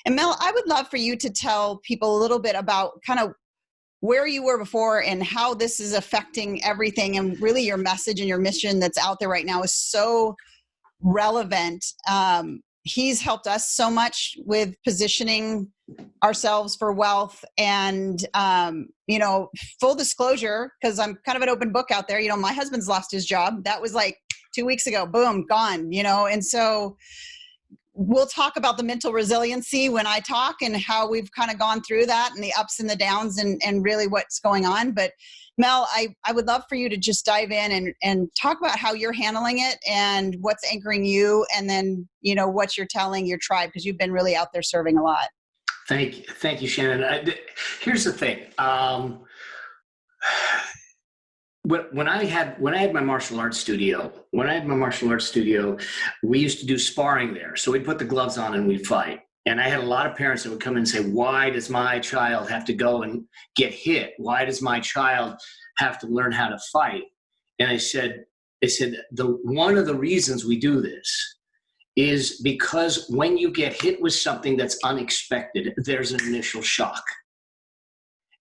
And Mel, I would love for you to tell people a little bit about kind of where you were before and how this is affecting everything, and really your message and your mission that's out there right now is so relevant. He's helped us so much with positioning ourselves for wealth. And, full disclosure, because I'm kind of an open book out there, my husband's lost his job. That was like 2 weeks ago, boom, gone, and so we'll talk about the mental resiliency when I talk and how we've kind of gone through that and the ups and the downs and really what's going on. But Mel, I would love for you to just dive in and talk about how you're handling it and what's anchoring you, and then, what you're telling your tribe, because you've been really out there serving a lot. Thank you, Shannon. Here's the thing. When I had my martial arts studio, we used to do sparring there. So we'd put the gloves on and we'd fight. And I had a lot of parents that would come in and say, why does my child have to go and get hit? Why does my child have to learn how to fight? And I said, one of the reasons we do this is because when you get hit with something that's unexpected, there's an initial shock.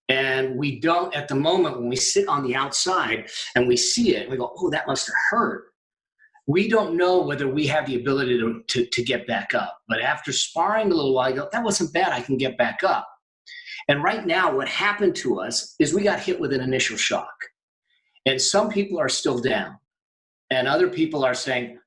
And we don't, at the moment, when we sit on the outside and we see it, we go, oh, that must have hurt. We don't know whether we have the ability to get back up. But after sparring a little while, you go, that wasn't bad, I can get back up. And right now, what happened to us is we got hit with an initial shock. And some people are still down. And other people are saying,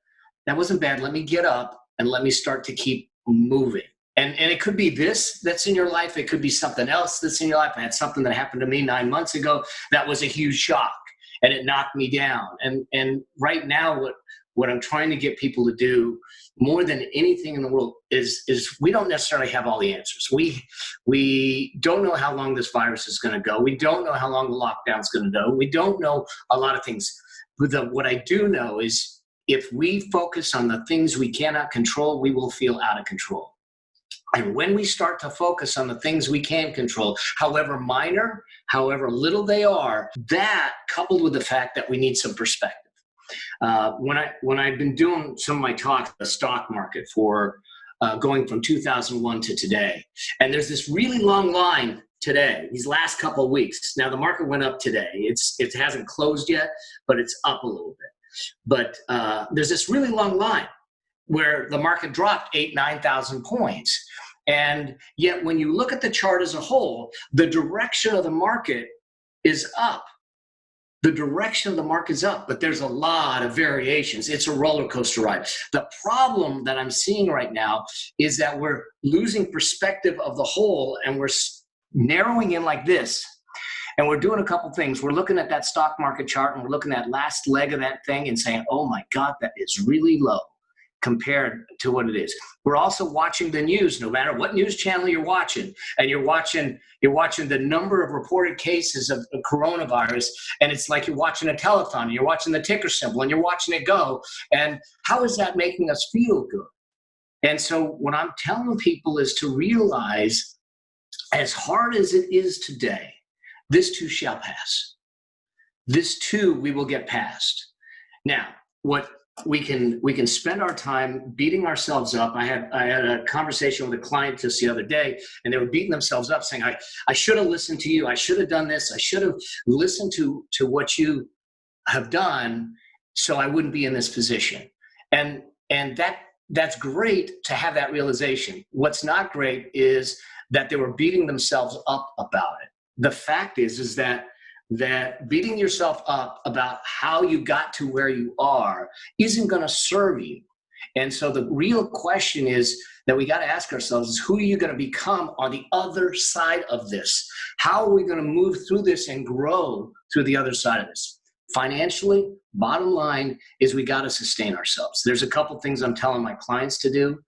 that wasn't bad, let me get up and let me start to keep moving. And it could be this that's in your life. It could be something else that's in your life. I had something that happened to me 9 months ago that was a huge shock, and it knocked me down. And right now, what I'm trying to get people to do more than anything in the world is we don't necessarily have all the answers. We don't know how long this virus is going to go. We don't know how long the lockdown is going to go. We don't know a lot of things. But what I do know is if we focus on the things we cannot control, we will feel out of control. And when we start to focus on the things we can control, however minor, however little they are, that coupled with the fact that we need some perspective. When I've been doing some of my talks, the stock market for going from 2001 to today, and there's this really long line today, these last couple of weeks. Now the market went up today. It hasn't closed yet, but it's up a little bit. But there's this really long line where the market dropped 9,000 points. And yet when you look at the chart as a whole, the direction of the market is up. The direction of the market is up, but there's a lot of variations. It's a roller coaster ride. The problem that I'm seeing right now is that we're losing perspective of the whole, and we're narrowing in like this. And we're doing a couple things. We're looking at that stock market chart, and we're looking at last leg of that thing and saying, oh my God, that is really low compared to what it is. We're also watching the news, no matter what news channel you're watching, and you're watching the number of reported cases of coronavirus, and it's like you're watching a telethon, and you're watching the ticker symbol, and you're watching it go. And how is that making us feel good? And so what I'm telling people is to realize, as hard as it is today, this too shall pass. This too we will get past. Now, what we can spend our time beating ourselves up. I had a conversation with a client just the other day, and they were beating themselves up saying, I should have listened to you. I should have done this. I should have listened to what you have done so I wouldn't be in this position. And that's great to have that realization. What's not great is that they were beating themselves up about it. The fact is that beating yourself up about how you got to where you are isn't going to serve you. And so the real question is that we got to ask ourselves is, who are you going to become on the other side of this? How are we going to move through this and grow through the other side of this? Financially, bottom line is we got to sustain ourselves. There's a couple things I'm telling my clients to do.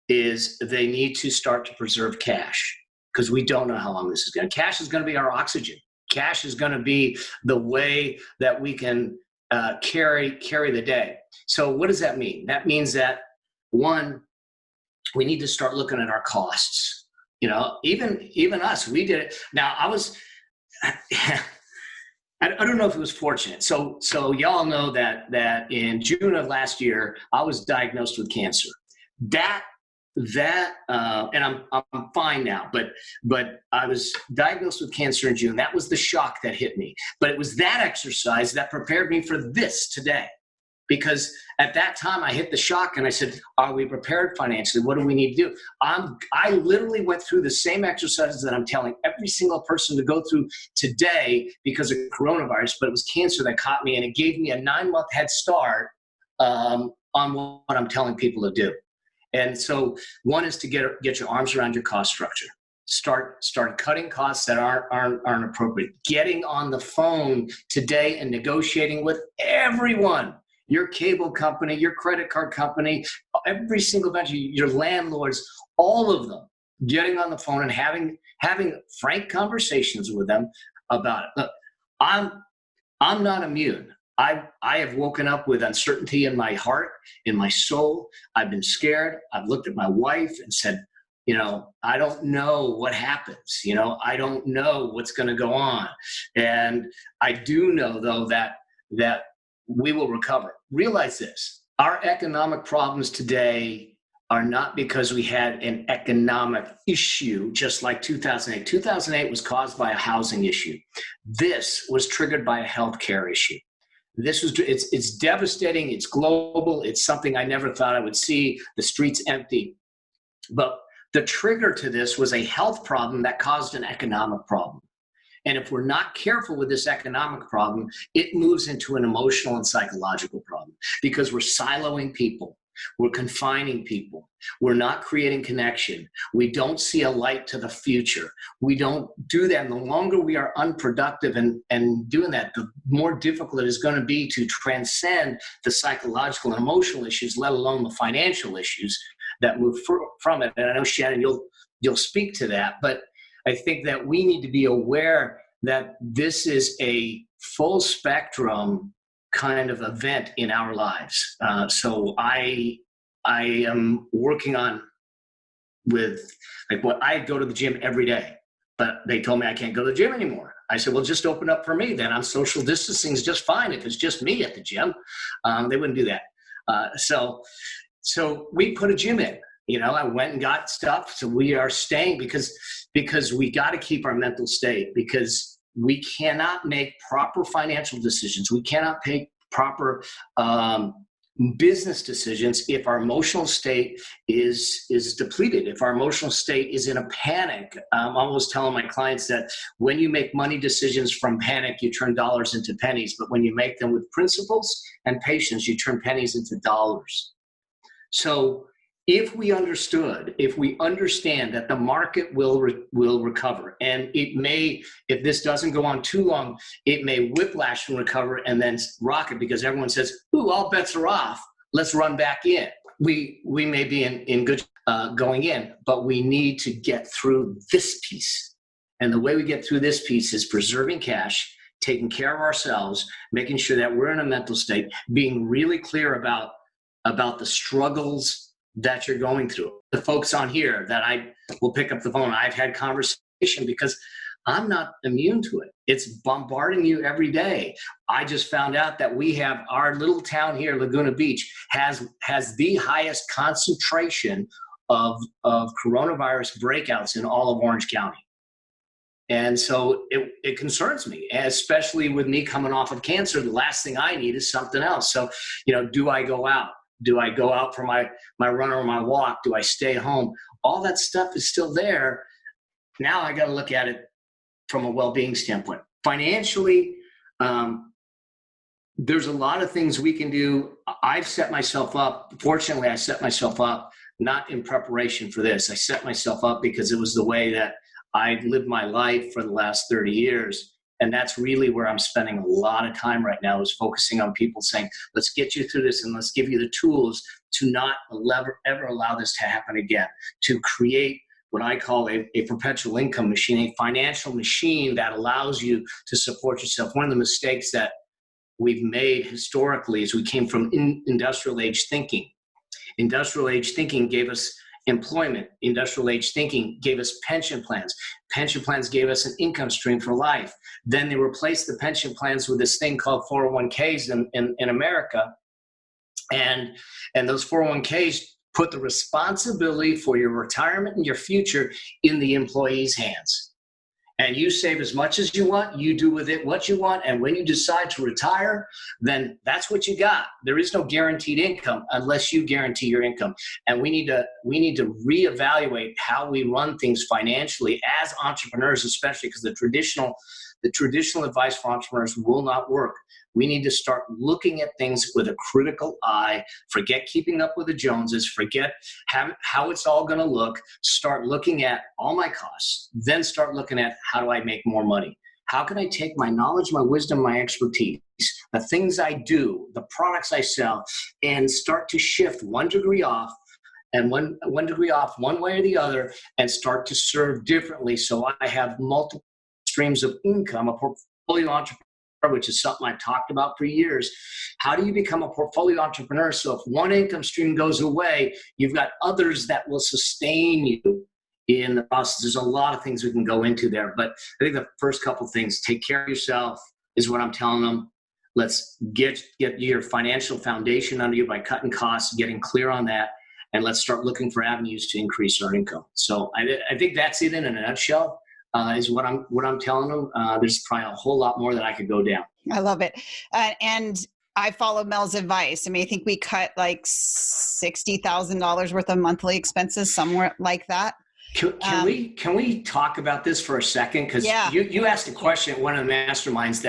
Is they need to start to preserve cash, because we don't know how long this is going to. Cash is going to be our oxygen. Cash is going to be the way that we can carry the day. So what does that mean? That means that, one, we need to start looking at our costs. Even us, we did it. Now I don't know if it was fortunate. So y'all know that in June of last year, I was diagnosed with cancer. That and I'm fine now, but I was diagnosed with cancer in June. That was the shock that hit me. But it was that exercise that prepared me for this today. Because at that time I hit the shock and I said, are we prepared financially? What do we need to do? I literally went through the same exercises that I'm telling every single person to go through today because of coronavirus, but it was cancer that caught me, and it gave me a 9-month head start on what I'm telling people to do. And so one is to get your arms around your cost structure. Start cutting costs that aren't appropriate. Getting on the phone today and negotiating with everyone. Your cable company, your credit card company, every single vendor, your landlords, all of them, getting on the phone and having frank conversations with them about it. Look, I'm not immune. I have woken up with uncertainty in my heart, in my soul. I've been scared. I've looked at my wife and said, I don't know what happens. I don't know what's going to go on. And I do know, though, that we will recover. Realize this: our economic problems today are not because we had an economic issue just like 2008. 2008 was caused by a housing issue. This was triggered by a healthcare issue. It's devastating. It's global. It's something I never thought I would see. The streets empty. But the trigger to this was a health problem that caused an economic problem. And if we're not careful with this economic problem, it moves into an emotional and psychological problem because we're siloing people. We're confining people. We're not creating connection. We don't see a light to the future. We don't do that. And the longer we are unproductive and doing that, the more difficult it is going to be to transcend the psychological and emotional issues, let alone the financial issues that move from it. And I know, Shannon, you'll speak to that, but I think that we need to be aware that this is a full spectrum kind of event in our lives. So I am working on with I go to the gym every day, but they told me I can't go to the gym anymore. I said, well, just open up for me then. I'm social distancing is just fine if it's just me at the gym. They wouldn't do that. So we put a gym in. I went and got stuff. So we are staying because we got to keep our mental state, because we cannot make proper financial decisions. We cannot make proper business decisions if our emotional state is depleted, if our emotional state is in a panic. I'm always telling my clients that when you make money decisions from panic, you turn dollars into pennies. But when you make them with principles and patience, you turn pennies into dollars. So if we understand that the market will recover, and it may, if this doesn't go on too long, it may whiplash and recover and then rocket because everyone says, ooh, all bets are off, let's run back in. We may be in good going in, but we need to get through this piece. And the way we get through this piece is preserving cash, taking care of ourselves, making sure that we're in a mental state, being really clear about the struggles that you're going through. The folks on here that I will pick up the phone, I've had conversation because I'm not immune to it. It's bombarding you every day. I just found out that we have our little town here, Laguna Beach, has the highest concentration of coronavirus breakouts in all of Orange County. And so it concerns me, especially with me coming off of cancer. The last thing I need is something else. So, do I go out? Do I go out for my run or my walk? Do I stay home? All that stuff is still there. Now I got to look at it from a well-being standpoint. Financially, there's a lot of things we can do. I've set myself up. Fortunately, I set myself up not in preparation for this. I set myself up because it was the way that I lived my life for the last 30 years. And that's really where I'm spending a lot of time right now, is focusing on people saying, let's get you through this and let's give you the tools to not ever allow this to happen again, to create what I call a perpetual income machine, a financial machine that allows you to support yourself. One of the mistakes that we've made historically is we came from industrial age thinking. Industrial age thinking gave us employment. Industrial age thinking gave us pension plans. Pension plans gave us an income stream for life. Then they replaced the pension plans with this thing called 401ks in America. And those 401ks put the responsibility for your retirement and your future in the employee's hands. And you save as much as you want, you do with it what you want, and when you decide to retire, then that's what you got. There is no guaranteed income unless you guarantee your income. And we need to reevaluate how we run things financially as entrepreneurs, especially because the traditional advice for entrepreneurs will not work. We need to start looking at things with a critical eye. Forget keeping up with the Joneses. Forget how it's all going to look. Start looking at all my costs. Then start looking at, how do I make more money? How can I take my knowledge, my wisdom, my expertise, the things I do, the products I sell, and start to shift 1 degree off and one degree off one way or the other, and start to serve differently so I have multiple streams of income, a portfolio entrepreneur, which is something I've talked about for years. How do you become a portfolio entrepreneur? So if one income stream goes away, you've got others that will sustain you in the process. There's a lot of things we can go into there, but I think the first couple of things, take care of yourself is what I'm telling them. Let's get your financial foundation under you by cutting costs, getting clear on that, and let's start looking for avenues to increase our income. So I think that's it in a nutshell. Is what I'm telling them. There's probably a whole lot more that I could go down. I love it. And I follow Mel's advice. I mean, I think we cut like $60,000 worth of monthly expenses, somewhere like that. Can we talk about this for a second? Because you asked a question at one of the masterminds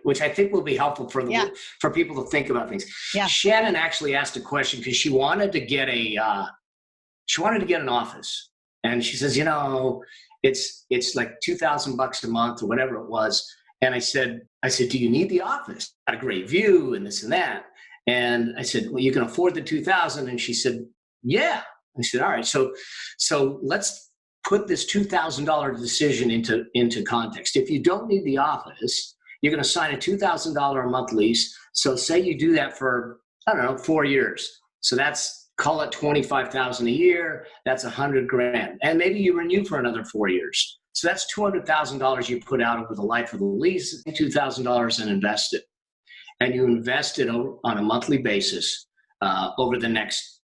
which I think will be helpful for people to think about things. Yeah. Shannon actually asked a question because she wanted to get an office, and she says, it's like $2,000 a month or whatever it was. And I said, do you need the office? Got a great view and this and that. And I said, well, you can afford the $2,000. And she said, yeah. I said, all right. So let's put this $2,000 decision into context. If you don't need the office, you're going to sign a $2,000 a month lease. So say you do that for, 4 years. So call it $25,000 a year. That's $100,000. And maybe you renew for another 4 years. So that's $200,000 you put out over the life of the lease, $2,000 and invest it. And you invest it on a monthly basis over the next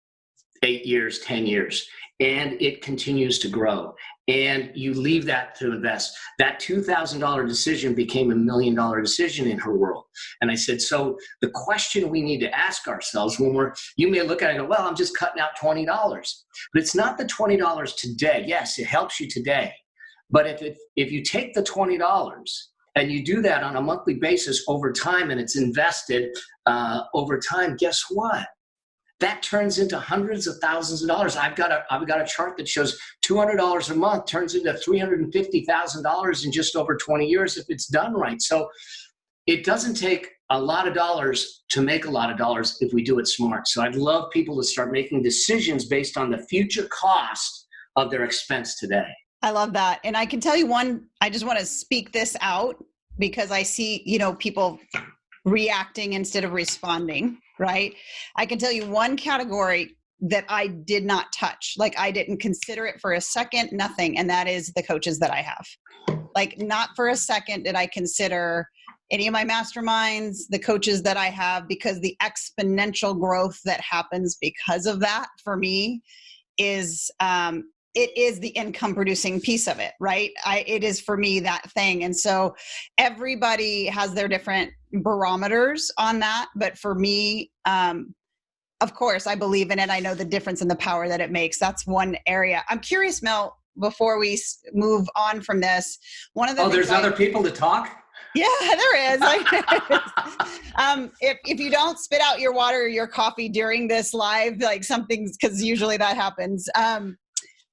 8 years, 10 years. And it continues to grow. And you leave that to invest. That $2,000 decision became $1 million decision in her world. And I said, so the question we need to ask ourselves you may look at it and go, well, I'm just cutting out $20. But it's not the $20 today. Yes, it helps you today. But if you take the $20 and you do that on a monthly basis over time, and it's invested over time, guess what? That turns into hundreds of thousands of dollars. I've got a chart that shows $200 a month turns into $350,000 in just over 20 years if it's done right. So it doesn't take a lot of dollars to make a lot of dollars if we do it smart. So I'd love people to start making decisions based on the future cost of their expense today. I love that. And I can tell you I just want to speak this out because I see, people reacting instead of responding, right? I can tell you one category that I did not touch. Like I didn't consider it for a second, nothing. And that is the coaches that I have. Like not for a second did I consider any of my masterminds, the coaches that I have, because the exponential growth that happens because of that for me is, it is the income producing piece of it, right? It is for me that thing. And so everybody has their different barometers on that. But for me, of course, I believe in it. I know the difference in the power that it makes. That's one area. I'm curious, Mel, before we move on from this, one of the there's other people to talk? Yeah, there is. If you don't spit out your water or your coffee during this live, like something's, because usually that happens.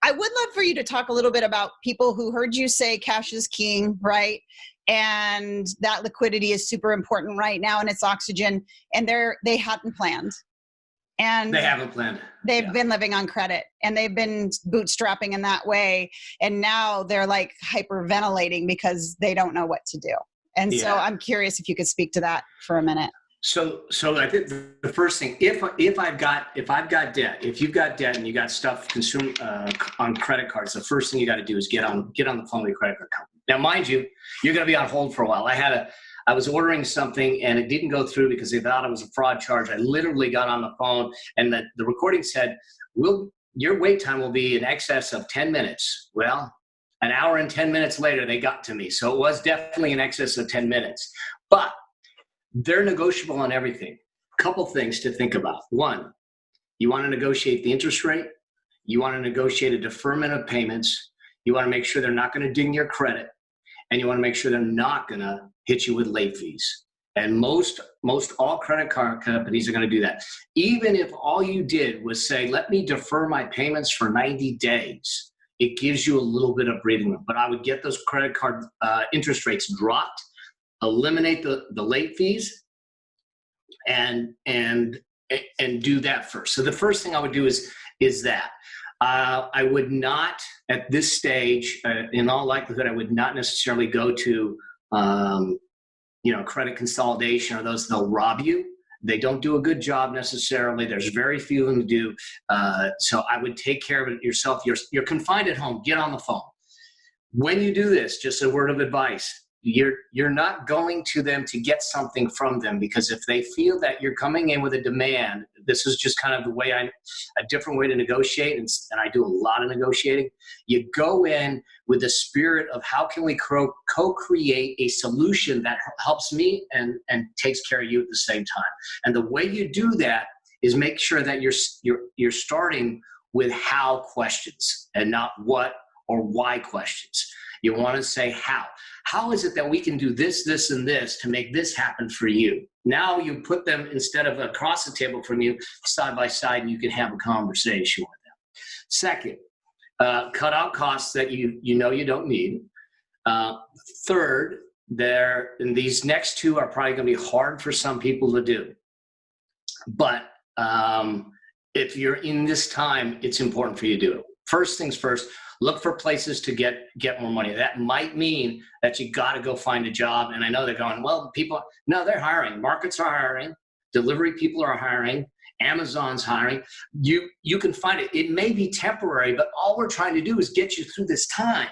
I would love for you to talk a little bit about people who heard you say cash is king, right? And that liquidity is super important right now and it's oxygen, and they hadn't planned. And they haven't planned. They've been living on credit and they've been bootstrapping in that way. And now they're like hyperventilating because they don't know what to do. And so I'm curious if you could speak to that for a minute. So I think the first thing, if I've got debt, if you've got debt and you got stuff consumed on credit cards, the first thing you got to do is get on the phone with your credit card company. Now, mind you, you're going to be on hold for a while. I I was ordering something and it didn't go through because they thought it was a fraud charge. I literally got on the phone and the recording said, your wait time will be in excess of 10 minutes. Well, an hour and 10 minutes later, they got to me. So it was definitely in excess of 10 minutes. But they're negotiable on everything. Couple things to think about. One, you want to negotiate the interest rate. You want to negotiate a deferment of payments. You want to make sure they're not going to ding your credit. And you want to make sure they're not going to hit you with late fees. And most all credit card companies are going to do that. Even if all you did was say, let me defer my payments for 90 days, it gives you a little bit of breathing room. But I would get those credit card interest rates dropped, eliminate the late fees, and do that first. So the first thing I would do is that. I would not, at this stage, in all likelihood, I would not necessarily go to, credit consolidation or those, they'll rob you. They don't do a good job necessarily. There's very few of them to do. So I would take care of it yourself. You're confined at home. Get on the phone. When you do this, just a word of advice, you're not going to them to get something from them, because if they feel that you're coming in with a demand, this is just kind of the way a different way to negotiate, and I do a lot of negotiating. You go in with the spirit of how can we co-create a solution that helps me and takes care of you at the same time. And the way you do that is make sure that you're starting with how questions and not what or why questions. You want to say how. How is it that we can do this, this, and this to make this happen for you? Now you put them, instead of across the table from you, side by side, and you can have a conversation with them. Second, cut out costs that you know you don't need. Third, and these next two are probably going to be hard for some people to do. But if you're in this time, it's important for you to do it. First things first, look for places to get more money. That might mean that you got to go find a job. And I know they're going, well, no, they're hiring. Markets are hiring. Delivery people are hiring. Amazon's hiring. You can find it. It may be temporary, but all we're trying to do is get you through this time.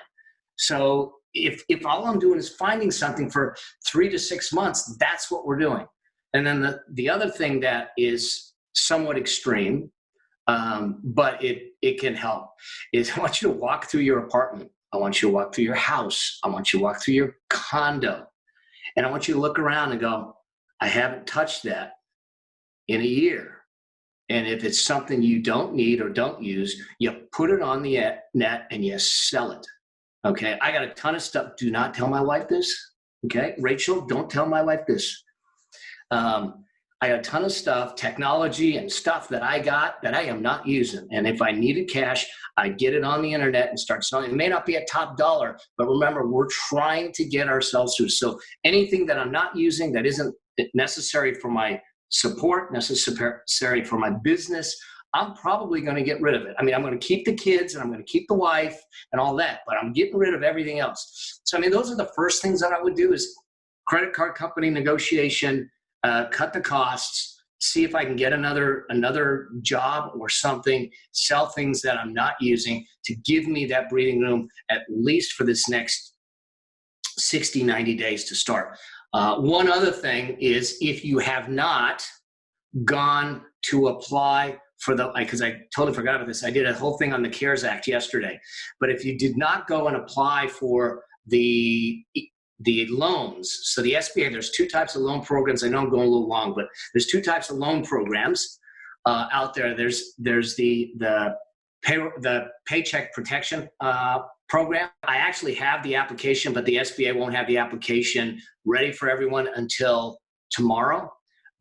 So if all I'm doing is finding something for 3 to 6 months, that's what we're doing. And then the other thing that is somewhat extreme, but it can help, is I want you to walk through your apartment. I want you to walk through your house. I want you to walk through your condo. And I want you to look around and go, I haven't touched that in a year. And if it's something you don't need or don't use, you put it on the net and you sell it. Okay, I got a ton of stuff. Do not tell my wife this. Okay, Rachel, don't tell my wife this. I got a ton of stuff, technology and stuff that I got that I am not using. And if I needed cash, I get it on the internet and start selling. It may not be a top dollar, but remember, we're trying to get ourselves through. So anything that I'm not using that isn't necessary for my support, necessary for my business, I'm probably going to get rid of it. I mean, I'm going to keep the kids and I'm going to keep the wife and all that, but I'm getting rid of everything else. So, I mean, those are the first things that I would do is credit card company negotiation, cut the costs, see if I can get another job or something, sell things that I'm not using to give me that breathing room at least for this next 60, 90 days to start. One other thing is if you have not gone to apply for because I totally forgot about this. I did a whole thing on the CARES Act yesterday. But if you did not go and apply for the loans, so the SBA, there's two types of loan programs. I know I'm going a little long, but there's two types of loan programs out there. There's the Paycheck Protection program. I actually have the application, but the SBA won't have the application ready for everyone until tomorrow.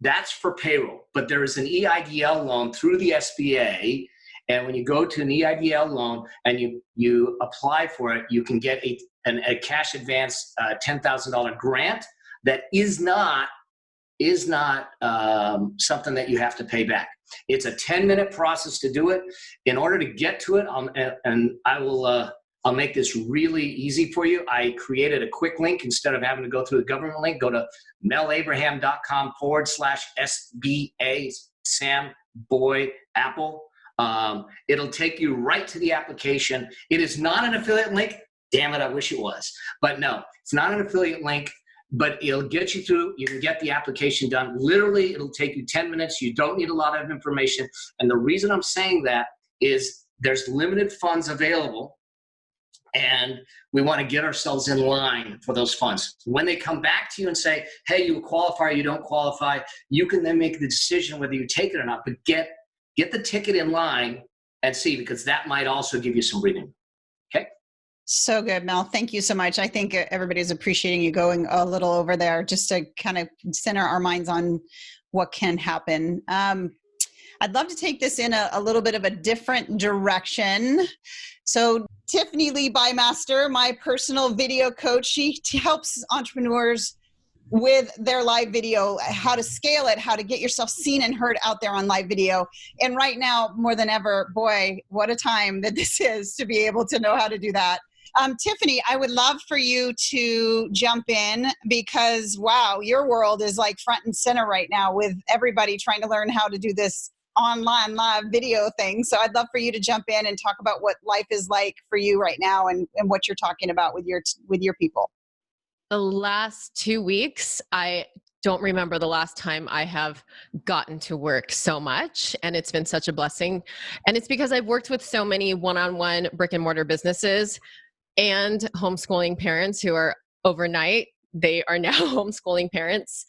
That's for payroll, but there is an EIDL loan through the SBA. And when you go to an EIDL loan and you apply for it, you can get a cash advance $10,000 grant that is not something that you have to pay back. It's a 10-minute process to do it. In order to get to it, I'll make this really easy for you. I created a quick link instead of having to go through the government link. Go to melabraham.com/SBA, Sam, Boy, Apple. It'll take you right to the application. It is not an affiliate link. Damn it, I wish it was. But no, it's not an affiliate link. but it'll get you through. You can get the application done. Literally, it'll take you 10 minutes. You don't need a lot of information. And the reason I'm saying that is there's limited funds available, and we want to get ourselves in line for those funds. When they come back to you and say, hey, you qualify or you don't qualify, you can then make the decision whether you take it or not. But get the ticket in line and see, because that might also give you some breathing. Okay? So good, Mel. Thank you so much. I think everybody's appreciating you going a little over there just to kind of center our minds on what can happen. I'd love to take this in a little bit of a different direction. So Tiffany Lee Bymaster, my personal video coach, she helps entrepreneurs with their live video, how to scale it, how to get yourself seen and heard out there on live video. And right now, more than ever, boy, what a time that this is to be able to know how to do that. Tiffany, I would love for you to jump in because, wow, your world is like front and center right now with everybody trying to learn how to do this online live video thing. So I'd love for you to jump in and talk about what life is like for you right now and what you're talking about with your people. The last 2 weeks, I don't remember the last time I have gotten to work so much. And it's been such a blessing. And it's because I've worked with so many one-on-one brick and mortar businesses and homeschooling parents who are overnight. They are now homeschooling parents.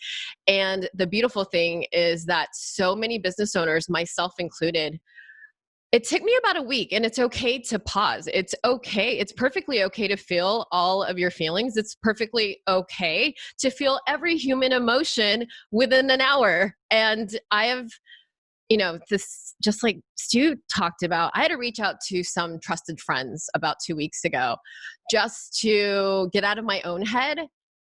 And the beautiful thing is that so many business owners, myself included, it took me about a week, and it's okay to pause. It's okay. It's perfectly okay to feel all of your feelings. It's perfectly okay to feel every human emotion within an hour. And I have, this, just like Stu talked about, I had to reach out to some trusted friends about 2 weeks ago just to get out of my own head.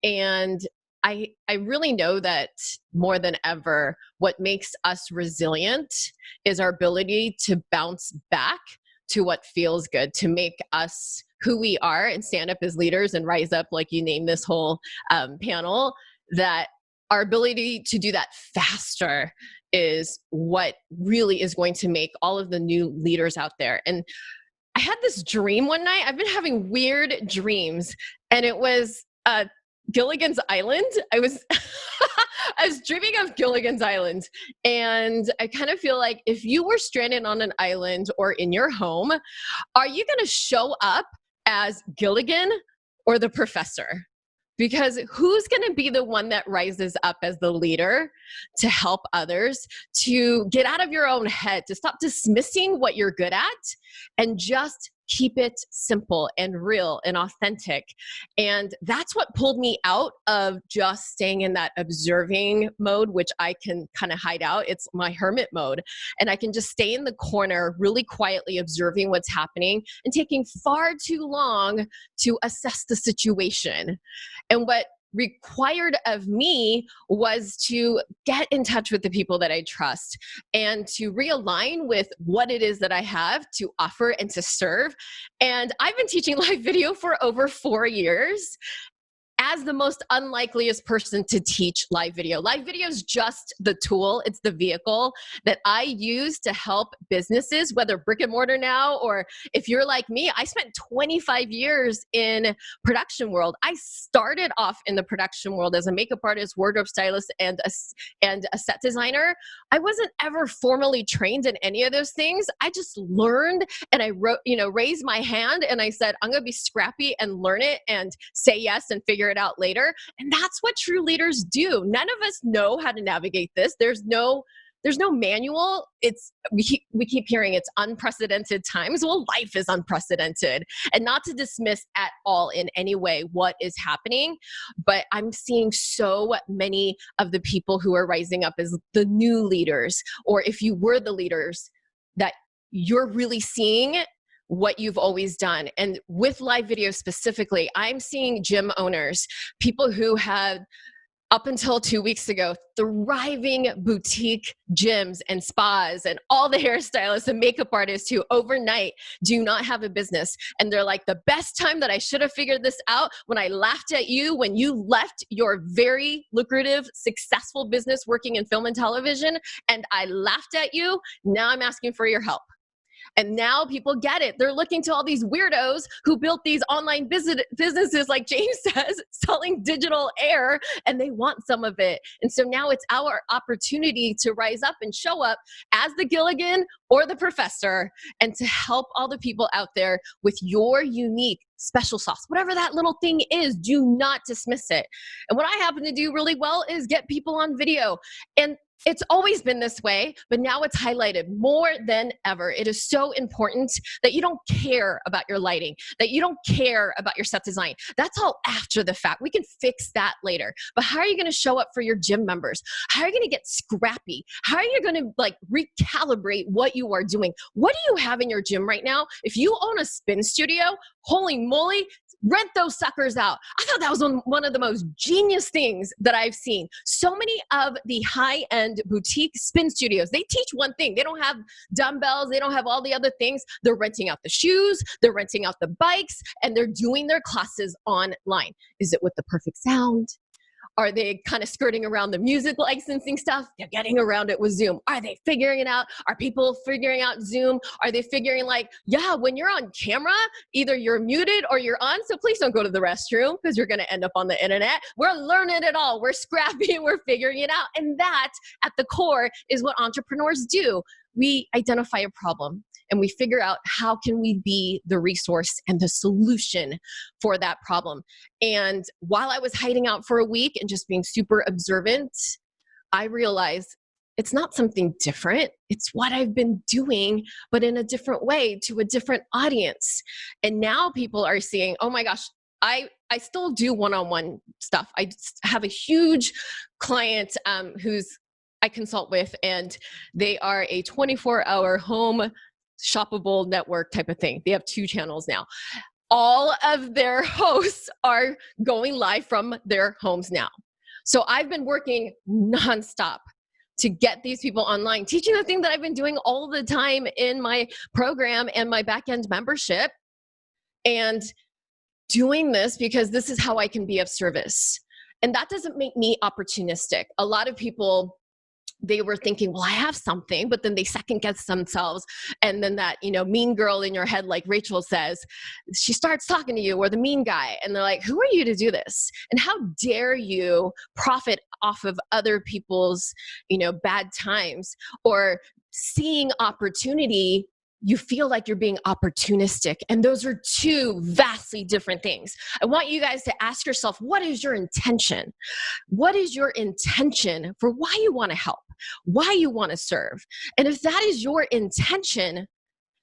And I really know that more than ever, what makes us resilient is our ability to bounce back to what feels good, to make us who we are and stand up as leaders and rise up, like you named this whole panel, that our ability to do that faster is what really is going to make all of the new leaders out there. And I had this dream one night. I've been having weird dreams, and it was Gilligans Island. I was dreaming of Gilligans Island, and I kind of feel like if you were stranded on an island or in your home, are you going to show up as Gilligan or the professor? Because who's going to be the one that rises up as the leader to help others, to get out of your own head, to stop dismissing what you're good at and just keep it simple and real and authentic. And that's what pulled me out of just staying in that observing mode, which I can kind of hide out. It's my hermit mode. And I can just stay in the corner, really quietly observing what's happening and taking far too long to assess the situation. And what required of me was to get in touch with the people that I trust and to realign with what it is that I have to offer and to serve. And I've been teaching live video for over 4 years as the most unlikeliest person to teach live video. Live video is just the tool. It's the vehicle that I use to help businesses, whether brick and mortar now, or if you're like me, I spent 25 years in production world. I started off in the production world as a makeup artist, wardrobe stylist, and a set designer. I wasn't ever formally trained in any of those things. I just learned, and I wrote, raised my hand and I said, I'm going to be scrappy and learn it and say yes and figure it out later. And that's what true leaders do. None of us know how to navigate this. There's no manual. We keep hearing it's unprecedented times. Well, life is unprecedented, and not to dismiss at all in any way what is happening, but I'm seeing so many of the people who are rising up as the new leaders, or if you were the leaders, that you're really seeing what you've always done. And with live video specifically, I'm seeing gym owners, people who had, up until 2 weeks ago, thriving boutique gyms and spas and all the hairstylists and makeup artists who overnight do not have a business. And they're like, the best time that I should have figured this out when I laughed at you, when you left your very lucrative, successful business working in film and television, and I laughed at you, now I'm asking for your help. And now people get it. They're looking to all these weirdos who built these online businesses, like James says, selling digital air, and they want some of it. And so now it's our opportunity to rise up and show up as the Gilligan or the professor, and to help all the people out there with your unique special sauce, whatever that little thing is. Do not dismiss it. And what I happen to do really well is get people on video. And it's always been this way, but now it's highlighted more than ever. It is so important that you don't care about your lighting, that you don't care about your set design. That's all after the fact. We can fix that later. But how are you going to show up for your gym members? How are you going to get scrappy? How are you going to like recalibrate what you are doing? What do you have in your gym right now? If you own a spin studio, holy moly, rent those suckers out. I thought that was one of the most genius things that I've seen. So many of the high-end boutique spin studios, they teach one thing. They don't have dumbbells. They don't have all the other things. They're renting out the shoes. They're renting out the bikes, and they're doing their classes online. Is it with the perfect sound? Are they kind of skirting around the music licensing stuff? They're getting around it with Zoom. Are they figuring it out? Are people figuring out Zoom? Are they figuring like, yeah, when you're on camera, either you're muted or you're on, so please don't go to the restroom because you're going to end up on the internet. We're learning it all. We're scrappy. We're figuring it out. And that, at the core, is what entrepreneurs do. We identify a problem and we figure out how can we be the resource and the solution for that problem. And while I was hiding out for a week and just being super observant, I realized it's not something different. It's what I've been doing, but in a different way to a different audience. And now people are seeing, oh my gosh, I still do one-on-one stuff. I have a huge client who's I consult with, and they are a 24-hour home shoppable network type of thing. They have 2 channels now. All of their hosts are going live from their homes now. So I've been working nonstop to get these people online, teaching the thing that I've been doing all the time in my program and my back-end membership, and doing this because this is how I can be of service. And that doesn't make me opportunistic. A lot of people, they were thinking, well, I have something, but then they second guess themselves. And then that, mean girl in your head, like Rachel says, she starts talking to you, or the mean guy. And they're like, who are you to do this? And how dare you profit off of other people's, bad times, or seeing opportunity? You feel like you're being opportunistic. And those are 2 vastly different things. I want you guys to ask yourself, what is your intention? What is your intention for why you want to help, why you want to serve? And if that is your intention,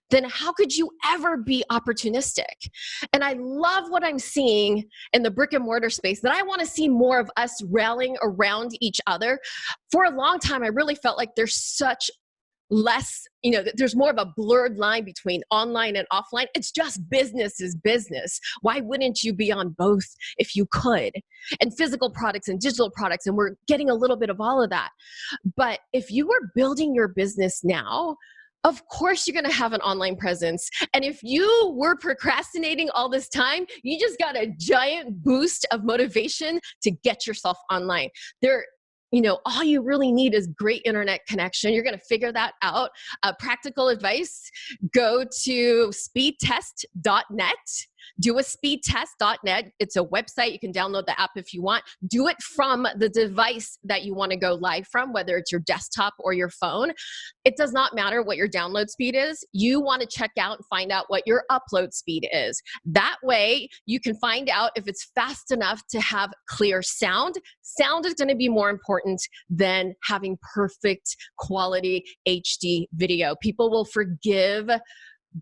then how could you ever be opportunistic? And I love what I'm seeing in the brick and mortar space, that I want to see more of us rallying around each other. For a long time, I really felt like there's such less, there's more of a blurred line between online and offline. It's just business is business. Why wouldn't you be on both if you could? And physical products and digital products, and we're getting a little bit of all of that. But if you are building your business now, of course you're going to have an online presence. And if you were procrastinating all this time, you just got a giant boost of motivation to get yourself online. All you really need is great internet connection. You're going to figure that out. Practical advice, go to speedtest.net. Do a speedtest.net. It's a website. You can download the app if you want. Do it from the device that you want to go live from, whether it's your desktop or your phone. It does not matter what your download speed is. You want to check out and find out what your upload speed is. That way, you can find out if it's fast enough to have clear sound. Sound is going to be more important than having perfect quality HD video. People will forgive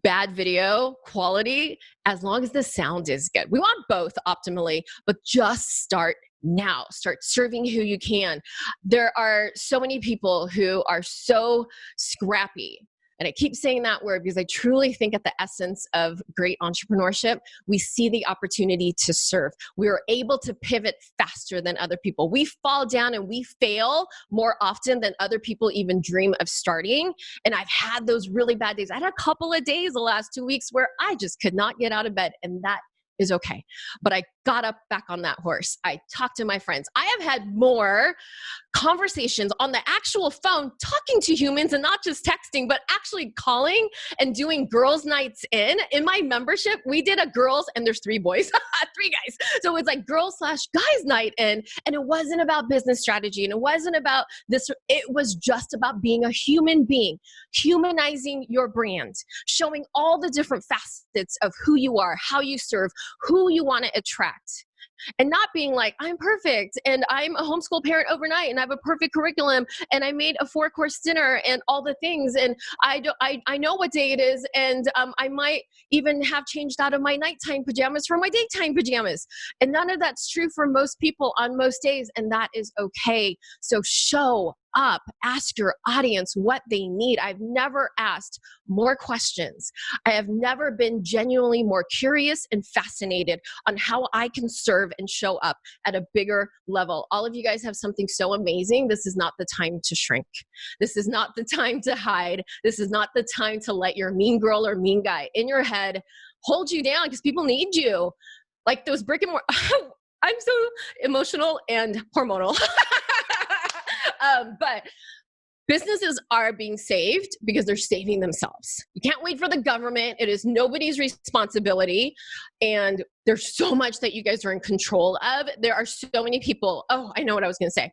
bad video quality as long as the sound is good. We want both optimally, but just start now. Start serving who you can. There are so many people who are so scrappy. And I keep saying that word because I truly think at the essence of great entrepreneurship, we see the opportunity to serve. We are able to pivot faster than other people. We fall down and we fail more often than other people even dream of starting. And I've had those really bad days. I had a couple of days the last 2 weeks where I just could not get out of bed. And that is okay. But I got up back on that horse. I talked to my friends. I have had more conversations on the actual phone, talking to humans and not just texting, but actually calling and doing girls' nights in. In my membership, we did a girls, and there's 3 boys, 3 guys. So it's like girls/guys night in. And it wasn't about business strategy. And it wasn't about this. It was just about being a human being, humanizing your brand, showing all the different facets of who you are, how you serve, who you want to attract. And not being like, I'm perfect and I'm a homeschool parent overnight and I have a perfect curriculum and I made a 4-course dinner and all the things, and I know what day it is, and I might even have changed out of my nighttime pajamas for my daytime pajamas. And none of that's true for most people on most days, and that is okay. So show up, ask your audience what they need. I've never asked more questions. I have never been genuinely more curious and fascinated on how I can serve and show up at a bigger level. All of you guys have something so amazing. This is not the time to shrink. This is not the time to hide. This is not the time to let your mean girl or mean guy in your head hold you down, because people need you. Like those brick and mortar. I'm so emotional and hormonal. But businesses are being saved because they're saving themselves. You can't wait for the government. It is nobody's responsibility. And there's so much that you guys are in control of. There are so many people. Oh, I know what I was going to say.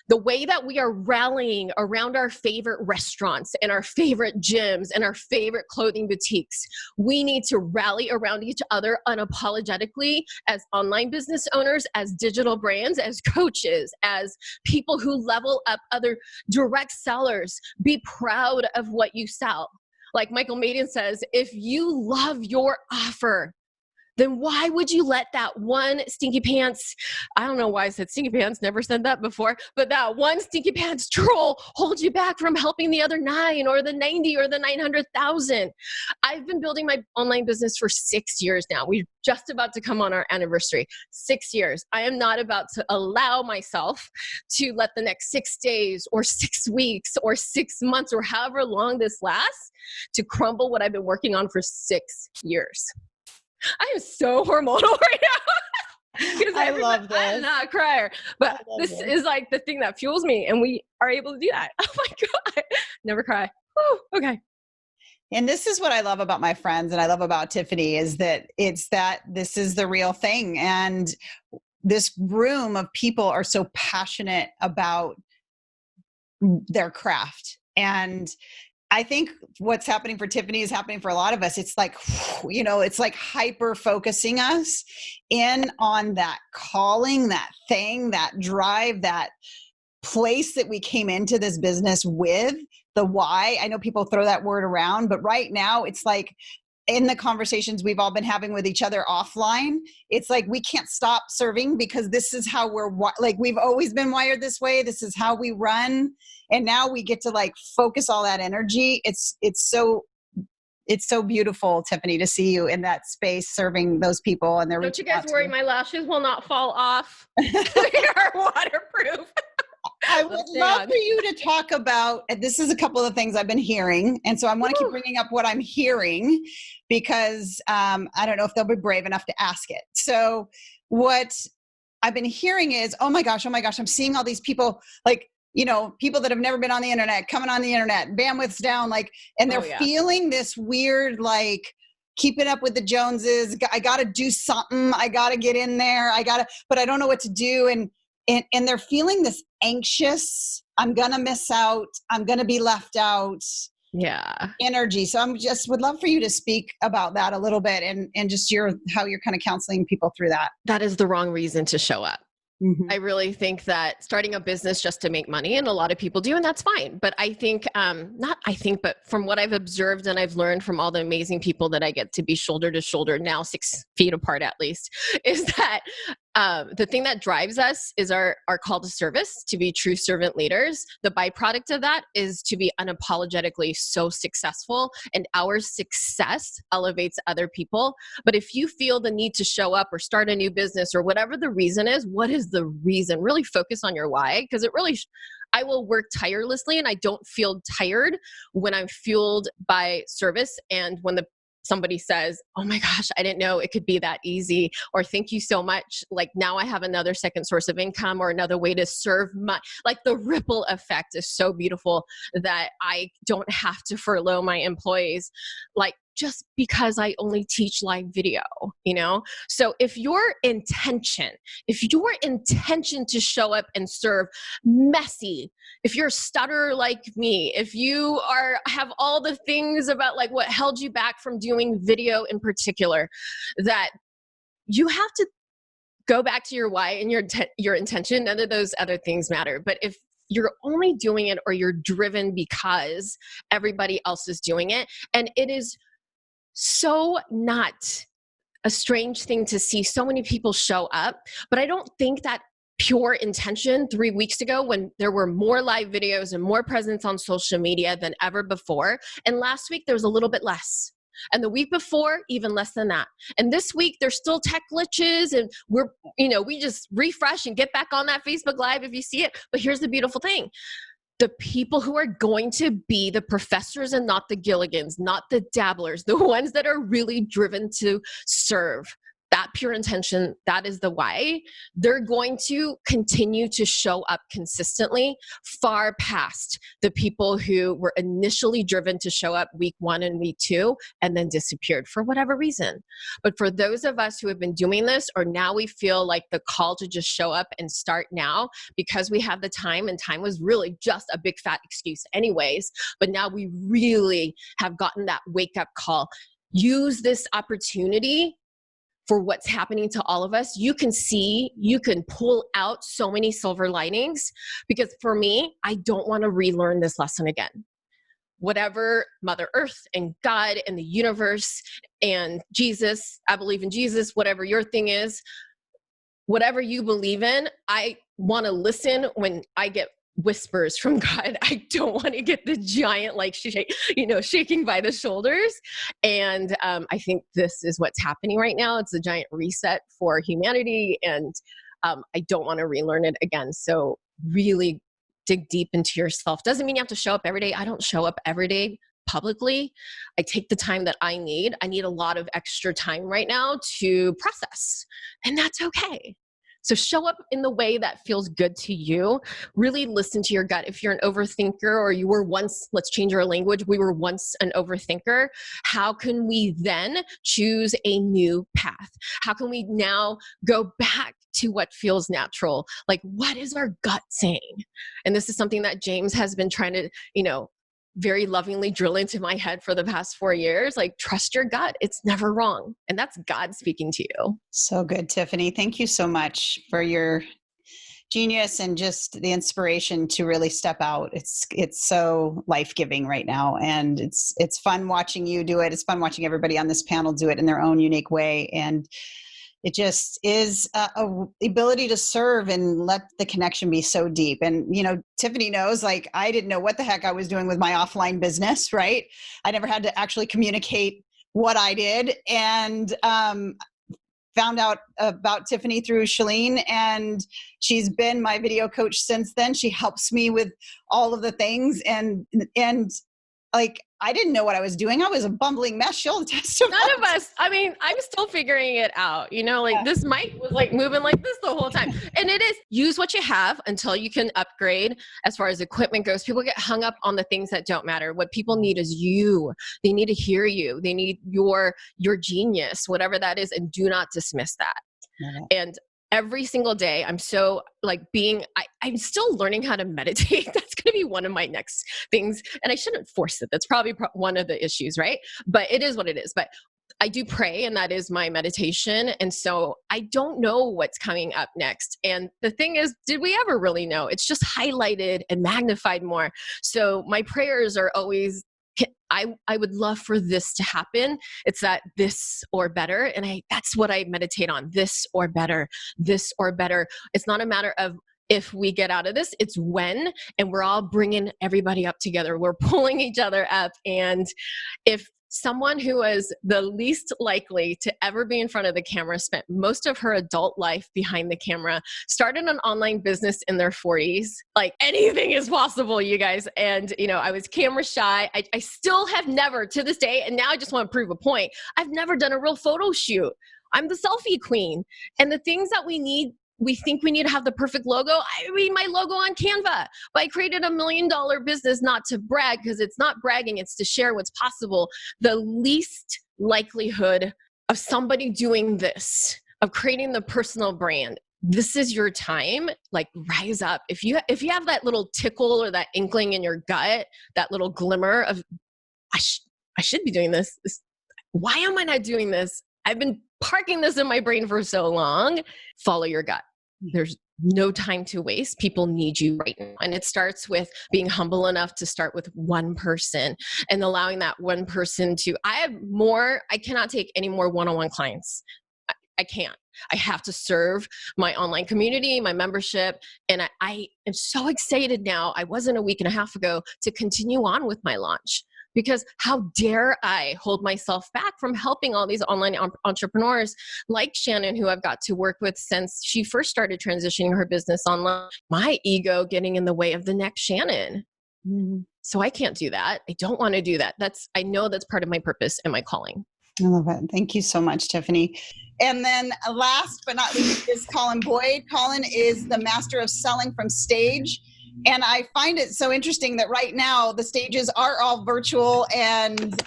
The way that we are rallying around our favorite restaurants and our favorite gyms and our favorite clothing boutiques, we need to rally around each other unapologetically as online business owners, as digital brands, as coaches, as people who level up other direct sellers. Be proud of what you sell. Like Michael Maiden says, if you love your offer, then why would you let that one stinky pants, I don't know why I said stinky pants, never said that before, but that one stinky pants troll hold you back from helping the other 9 or the 90 or the 900,000? I've been building my online business for 6 years now. We're just about to come on our anniversary. 6 years. I am not about to allow myself to let the next 6 days or 6 weeks or 6 months or however long this lasts to crumble what I've been working on for 6 years. I am so hormonal right now. Because I love this. I'm not a crier, but this is like the thing that fuels me, and we are able to do that. Oh my God. Never cry. Whew, okay. And this is what I love about my friends and I love about Tiffany, is that this is the real thing. And this room of people are so passionate about their craft. And I think what's happening for Tiffany is happening for a lot of us. It's like, it's like hyper focusing us in on that calling, that thing, that drive, that place that we came into this business with, the why. I know people throw that word around, but right now it's like, in the conversations we've all been having with each other offline, it's like we can't stop serving because this is how we've always been wired this way. This is how we run. And now we get to like focus all that energy. It's so beautiful, Tiffany, to see you in that space serving those people. And don't you guys worry, my lashes will not fall off. They are waterproof. I would love for you to talk about, this is a couple of things I've been hearing. And so I want to keep bringing up what I'm hearing because I don't know if they'll be brave enough to ask it. So what I've been hearing is, oh my gosh, I'm seeing all these people, like, people that have never been on the internet, coming on the internet, bandwidth's down, like, and they're feeling this weird, like, keeping up with the Joneses. I got to do something. I got to get in there. but I don't know what to do. And they're feeling this anxious, I'm going to miss out, I'm going to be left out energy. So would love for you to speak about that a little bit and just how you're kind of counseling people through that. That is the wrong reason to show up. Mm-hmm. I really think that starting a business just to make money, and a lot of people do, and that's fine. But I think, but from what I've observed and I've learned from all the amazing people that I get to be shoulder to shoulder now, 6 feet apart at least, is that the thing that drives us is our call to service, to be true servant leaders. The byproduct of that is to be unapologetically so successful, and our success elevates other people. But if you feel the need to show up or start a new business or whatever the reason is, what is the reason? Really focus on your why, because I will work tirelessly and I don't feel tired when I'm fueled by service and when the somebody says, oh my gosh, I didn't know it could be that easy, or thank you so much. Like now I have another second source of income or another way to serve like the ripple effect is so beautiful that I don't have to furlough my employees, like just because I only teach live video, So if your intention to show up and serve messy, if you're a stutterer like me, if you have all the things about like what held you back from doing video in particular, that you have to go back to your why and your intention. None of those other things matter. But if you're only doing it or you're driven because everybody else is doing it, and it is so not a strange thing to see so many people show up, but I don't think that pure intention 3 weeks ago when there were more live videos and more presence on social media than ever before. And last week there was a little bit less. And the week before, even less than that. And this week there's still tech glitches and we just refresh and get back on that Facebook Live if you see it. But here's the beautiful thing. The people who are going to be the professors and not the Gilligans, not the dabblers, the ones that are really driven to serve, that pure intention, that is the why. They're going to continue to show up consistently far past the people who were initially driven to show up week 1 and week 2 and then disappeared for whatever reason. But for those of us who have been doing this, or now we feel like the call to just show up and start now because we have the time, and time was really just a big fat excuse anyways, but now we really have gotten that wake up call. Use this opportunity for what's happening to all of us. You can pull out so many silver linings, because for me, I don't want to relearn this lesson again. Whatever Mother Earth and God and the universe and Jesus, I believe in Jesus, whatever your thing is, whatever you believe in, I want to listen when I get whispers from God. I don't want to get the giant, shaking by the shoulders. And I think this is what's happening right now. It's a giant reset for humanity. And I don't want to relearn it again. So really dig deep into yourself. Doesn't mean you have to show up every day. I don't show up every day publicly. I take the time that I need. I need a lot of extra time right now to process, and that's okay. So show up in the way that feels good to you. Really listen to your gut. If you're an overthinker, or you were once, let's change our language, we were once an overthinker, how can we then choose a new path? How can we now go back to what feels natural? Like, what is our gut saying? And this is something that James has been trying to, very lovingly drill into my head for the past 4 years. Like, trust your gut. It's never wrong. And that's God speaking to you. So good, Tiffany. Thank you so much for your genius and just the inspiration to really step out. It's so life-giving right now. And it's fun watching you do it. It's fun watching everybody on this panel do it in their own unique way. And it just is a ability to serve and let the connection be so deep. And, Tiffany knows, like, I didn't know what the heck I was doing with my offline business, right? I never had to actually communicate what I did. And found out about Tiffany through Shalene, and she's been my video coach since then. She helps me with all of the things. And like, I didn't know what I was doing. I was a bumbling mess. She'll attest to None of us. I mean, I'm still figuring it out. This mic was like moving like this the whole time. And it is, use what you have until you can upgrade as far as equipment goes. People get hung up on the things that don't matter. What people need is you. They need to hear you. They need your genius, whatever that is, and do not dismiss that. And every single day, I'm so I'm still learning how to meditate. That's going to be one of my next things. And I shouldn't force it. That's probably one of the issues, right? But it is what it is. But I do pray, and that is my meditation. And so I don't know what's coming up next. And the thing is, did we ever really know? It's just highlighted and magnified more. So my prayers are always, I would love for this to happen. It's that this or better. And that's what I meditate on. This or better, this or better. It's not a matter of if we get out of this, it's when, and we're all bringing everybody up together. We're pulling each other up. And if someone who was the least likely to ever be in front of the camera, spent most of her adult life behind the camera, started an online business in their 40s. Like, anything is possible, you guys. And, I was camera shy. I still have never, to this day, and now I just want to prove a point, I've never done a real photo shoot. I'm the selfie queen. And the things that we think we need to have the perfect logo. I made my logo on Canva, but I created $1 million business, not to brag, because it's not bragging, it's to share what's possible. The least likelihood of somebody doing this, of creating the personal brand, this is your time. Like, rise up. If you have that little tickle or that inkling in your gut, that little glimmer of, I should be doing this. Why am I not doing this? I've been parking this in my brain for so long. Follow your gut. There's no time to waste. People need you right now. And it starts with being humble enough to start with one person and allowing that one person to, I cannot take any more one-on-one clients. I can't. I have to serve my online community, my membership. And I am so excited now. I wasn't a week and a half ago to continue on with my launch. Because how dare I hold myself back from helping all these online entrepreneurs like Shannon, who I've got to work with since she first started transitioning her business online. My ego getting in the way of the next Shannon. Mm-hmm. So I can't do that. I don't want to do that. I know that's part of my purpose and my calling. I love it. Thank you so much, Tiffany. And then last but not least is Colin Boyd. Colin is the master of selling from stage. And I find it so interesting that right now the stages are all virtual, and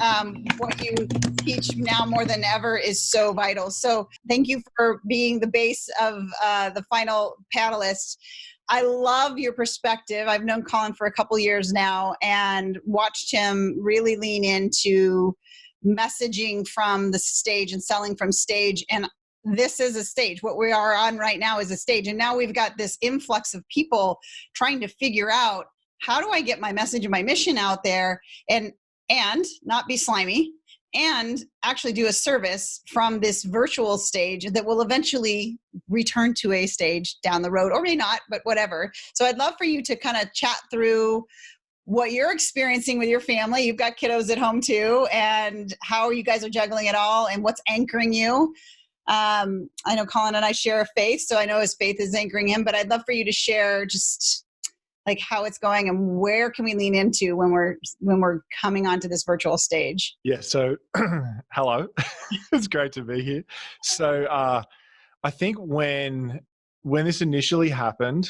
what you teach now more than ever is so vital. So thank you for being the base of the final panelist. I love your perspective. I've known Colin for a couple years now and watched him really lean into messaging from the stage and selling from stage. And this is a stage. What we are on right now is a stage. And now we've got this influx of people trying to figure out, how do I get my message and my mission out there and not be slimy and actually do a service from this virtual stage that will eventually return to a stage down the road, or may not, but whatever. So I'd love for you to kind of chat through what you're experiencing with your family. You've got kiddos at home too, and how you guys are juggling it all and what's anchoring you. I know Colin and I share a faith, so I know his faith is anchoring him, but I'd love for you to share just like how it's going and where can we lean into when we're coming onto this virtual stage. Yeah. So hello, it's great to be here. So, I think when this initially happened,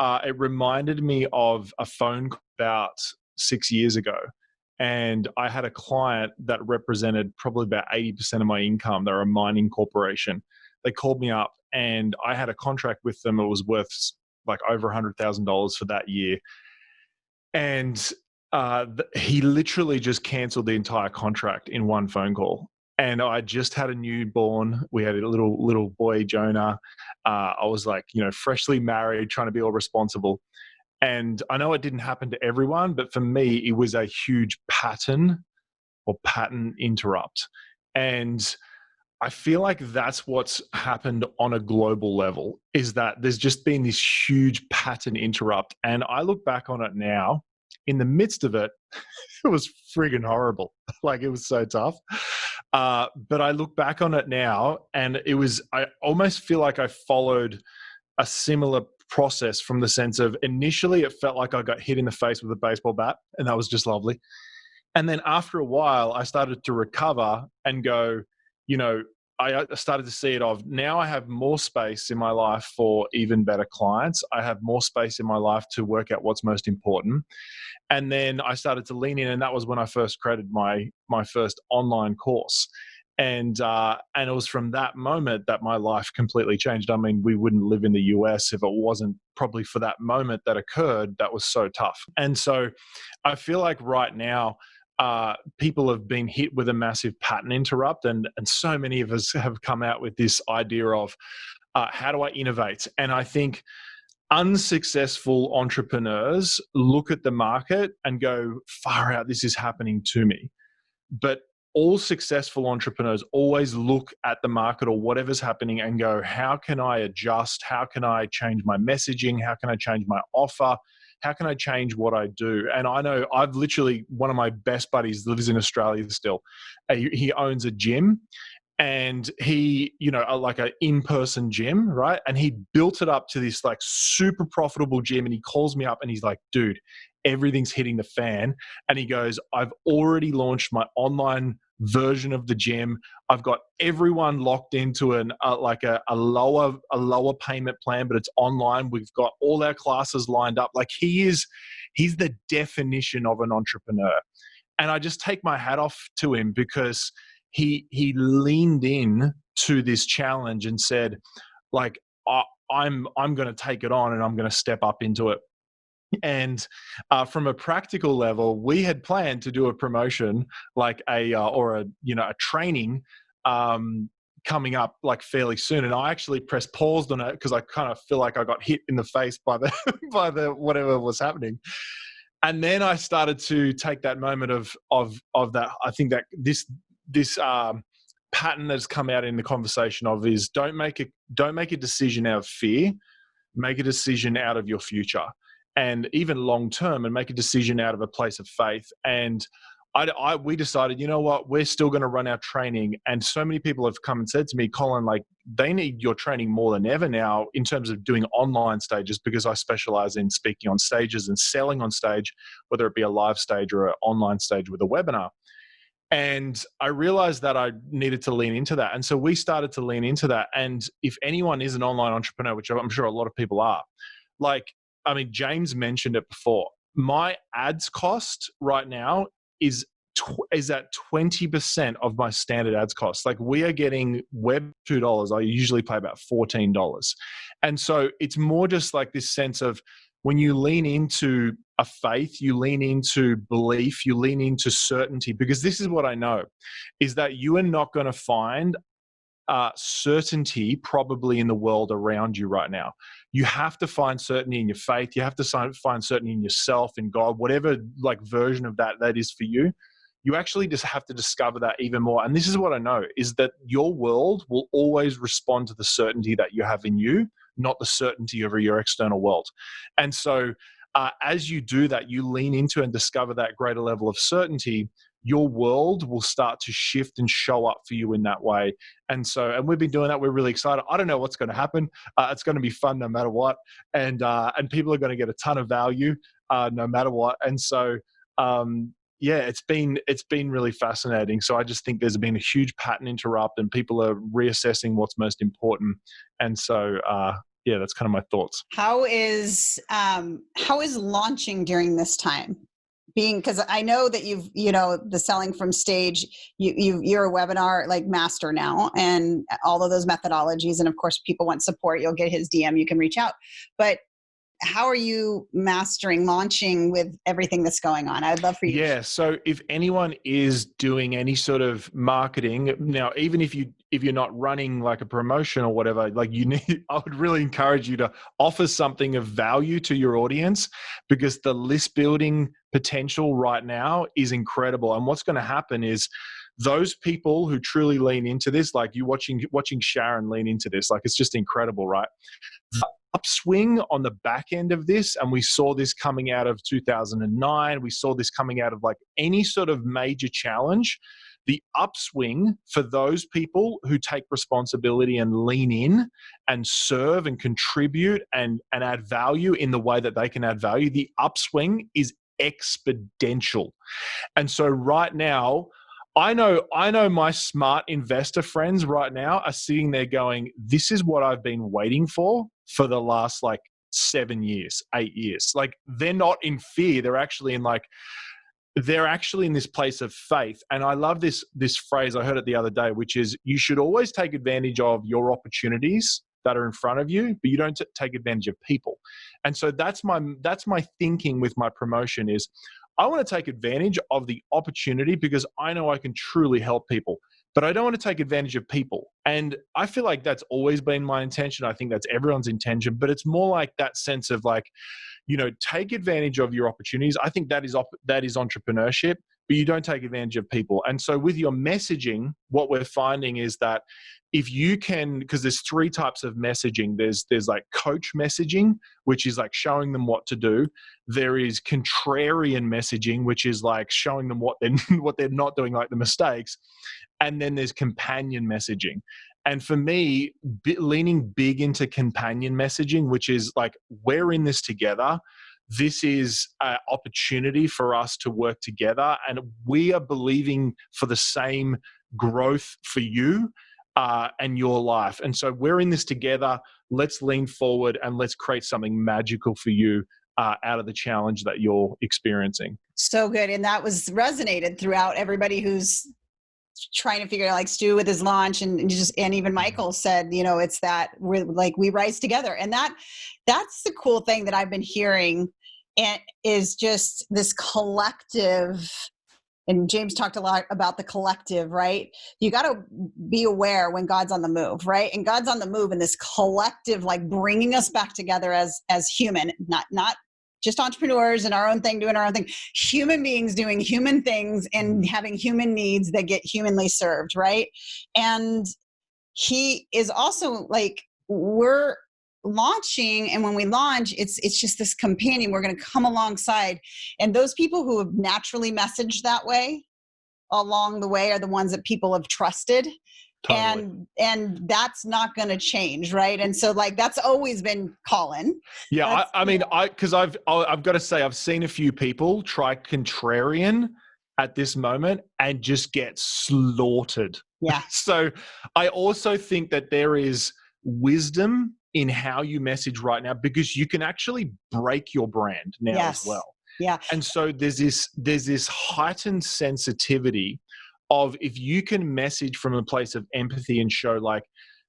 it reminded me of a phone call about 6 years ago. And I had a client that represented probably about 80% of my income. They're a mining corporation. They called me up and I had a contract with them. It was worth like over $100,000 for that year. And he literally just canceled the entire contract in one phone call. And I just had a newborn. We had a little boy, Jonah. I was like, freshly married, trying to be all responsible. And I know it didn't happen to everyone, but for me, it was a huge pattern interrupt. And I feel like that's what's happened on a global level, is that there's just been this huge pattern interrupt. And I look back on it now, in the midst of it, it was friggin' horrible. Like, it was so tough. But I look back on it now and I almost feel like I followed a similar process, from the sense of, initially it felt like I got hit in the face with a baseball bat, and that was just lovely. And then after a while, I started to recover and go, I started to see it of, now I have more space in my life for even better clients. I have more space in my life to work out what's most important. And then I started to lean in, and that was when I first created my first online course. And it was from that moment that my life completely changed. I mean, we wouldn't live in the US if it wasn't probably for that moment that occurred that was so tough. And so I feel like right now, people have been hit with a massive pattern interrupt, and so many of us have come out with this idea of how do I innovate? And I think unsuccessful entrepreneurs look at the market and go, far out, this is happening to me. But all successful entrepreneurs always look at the market or whatever's happening and go, how can I adjust? How can I change my messaging? How can I change my offer? How can I change what I do? And I know I've literally, one of my best buddies lives in Australia still. He owns a gym, and he, like an in-person gym, right? And he built it up to this like super profitable gym. And he calls me up and he's like, dude, everything's hitting the fan. And he goes, I've already launched my online version of the gym. I've got everyone locked into a lower payment plan, but it's online. We've got all our classes lined up. Like he's the definition of an entrepreneur. And I just take my hat off to him because he leaned in to this challenge and said, like, I'm going to take it on and I'm going to step up into it. And from a practical level, we had planned to do a promotion, like a training coming up like fairly soon. And I actually pressed paused on it because I kind of feel like I got hit in the face by the whatever was happening. And then I started to take that moment of that. I think that this pattern that's come out in the conversation of is don't make a decision out of fear, make a decision out of your future, and even long term, and make a decision out of a place of faith. And we decided, you know what, we're still going to run our training. And so many people have come and said to me, Colin, like they need your training more than ever now in terms of doing online stages, because I specialize in speaking on stages and selling on stage, whether it be a live stage or an online stage with a webinar. And I realized that I needed to lean into that. And so we started to lean into that. And if anyone is an online entrepreneur, which I'm sure a lot of people are, James mentioned it before. My ads cost right now is at 20% of my standard ads cost. Like we are getting web $2. I usually pay about $14. And so it's more just like this sense of when you lean into a faith, you lean into belief, you lean into certainty, because this is what I know, is that you are not going to find certainty probably in the world around you right now. You have to find certainty in your faith. You have to find certainty in yourself, in God, whatever like version of that is for you. You actually just have to discover that even more. And this is what I know, is that your world will always respond to the certainty that you have in you, not the certainty over your external world. And so as you do that, you lean into and discover that greater level of certainty, your world will start to shift and show up for you in that way. And we've been doing that. We're really excited. I don't know what's going to happen. It's going to be fun no matter what. And people are going to get a ton of value no matter what. And so, it's been really fascinating. So I just think there's been a huge pattern interrupt and people are reassessing what's most important. And so, that's kind of my thoughts. How is launching during this time? Because I know that the selling from stage, you're a webinar like master now, and all of those methodologies. And of course, people want support. You'll get his DM. You can reach out. But how are you mastering launching with everything that's going on? I'd love for you. Yeah. So if anyone is doing any sort of marketing now, even if you're not running like a promotion or whatever, like I would really encourage you to offer something of value to your audience, because the list building potential right now is incredible. And what's going to happen is those people who truly lean into this, like you watching Sharon lean into this, like it's just incredible, right? The upswing on the back end of this, and we saw this coming out of 2009, we saw this coming out of like any sort of major challenge, the upswing for those people who take responsibility and lean in and serve and contribute and add value in the way that they can add value, the upswing is exponential. And so right now, I know my smart investor friends right now are sitting there going, this is what I've been waiting for the last like 7 years, 8 years. Like they're not in fear. They're actually in this place of faith. And I love this phrase. I heard it the other day, which is you should always take advantage of your opportunities that are in front of you, but you don't take advantage of people. And so that's my thinking with my promotion is I want to take advantage of the opportunity because I know I can truly help people, but I don't want to take advantage of people. And I feel like that's always been my intention. I think that's everyone's intention, but it's more like that sense of like, take advantage of your opportunities. I think that is entrepreneurship. but you don't take advantage of people. And so with your messaging, what we're finding is that if you can, because there's 3 types of messaging. There's like coach messaging, which is like showing them what to do. There is contrarian messaging, which is like showing them what they're not doing, like the mistakes. And then there's companion messaging. And for me, leaning big into companion messaging, which is like, we're in this together. This is an opportunity for us to work together, and we are believing for the same growth for you and your life. And so we're in this together. Let's lean forward and let's create something magical for you out of the challenge that you're experiencing. So good. And that was resonated throughout everybody who's trying to figure out, like Stu with his launch, and even Michael said, it's that we rise together. And that's the cool thing that I've been hearing, and is just this collective. And James talked a lot about the collective, right? You got to be aware when God's on the move, right? And God's on the move in this collective, like bringing us back together as human, not just entrepreneurs and our own thing, doing our own thing, human beings doing human things and having human needs that get humanly served, right? And he is also like, we're launching, and when we launch, it's just this companion. We're going to come alongside, and those people who have naturally messaged that way along the way are the ones that people have trusted. Totally. And that's not going to change, right? And so, like, that's always been Colin. Yeah, because I've got to say, I've seen a few people try contrarian at this moment and just get slaughtered. Yeah. So I also think that there is wisdom in how you message right now, because you can actually break your brand now as well. Yeah. And so there's this heightened sensitivity of, if you can message from a place of empathy and show like,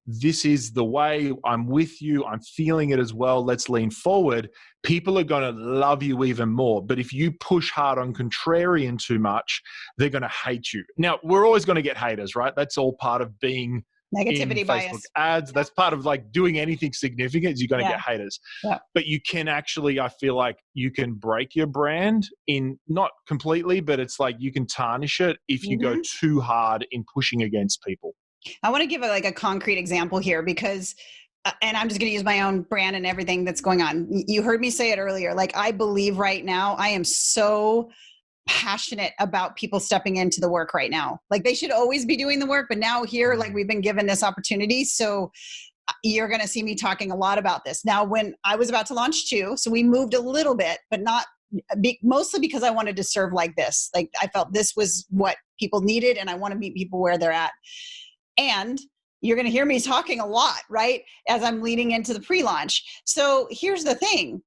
this is the way, I'm with you, I'm feeling it as well, let's lean forward, people are going to love you even more. But if you push hard on contrarian too much, they're going to hate you. Now, we're always going to get haters, right? That's all part of being negativity in bias. Facebook ads. That's part of like doing anything significant, is you're going to get haters. Yeah. But you can actually, I feel like you can break your brand in, not completely, but it's like you can tarnish it if you go too hard in pushing against people. I want to give a concrete example here, because, and I'm just going to use my own brand and everything that's going on. You heard me say it earlier. Like, I believe right now, I am so passionate about people stepping into the work right now. Like, they should always be doing the work, but now here, like, we've been given this opportunity. So you're going to see me talking a lot about this. Now, when I was about to launch too, so we moved a little bit, but not mostly because I wanted to serve like this. Like, I felt this was what people needed, and I want to meet people where they're at. And you're going to hear me talking a lot, right, as I'm leading into the pre-launch. So here's the thing.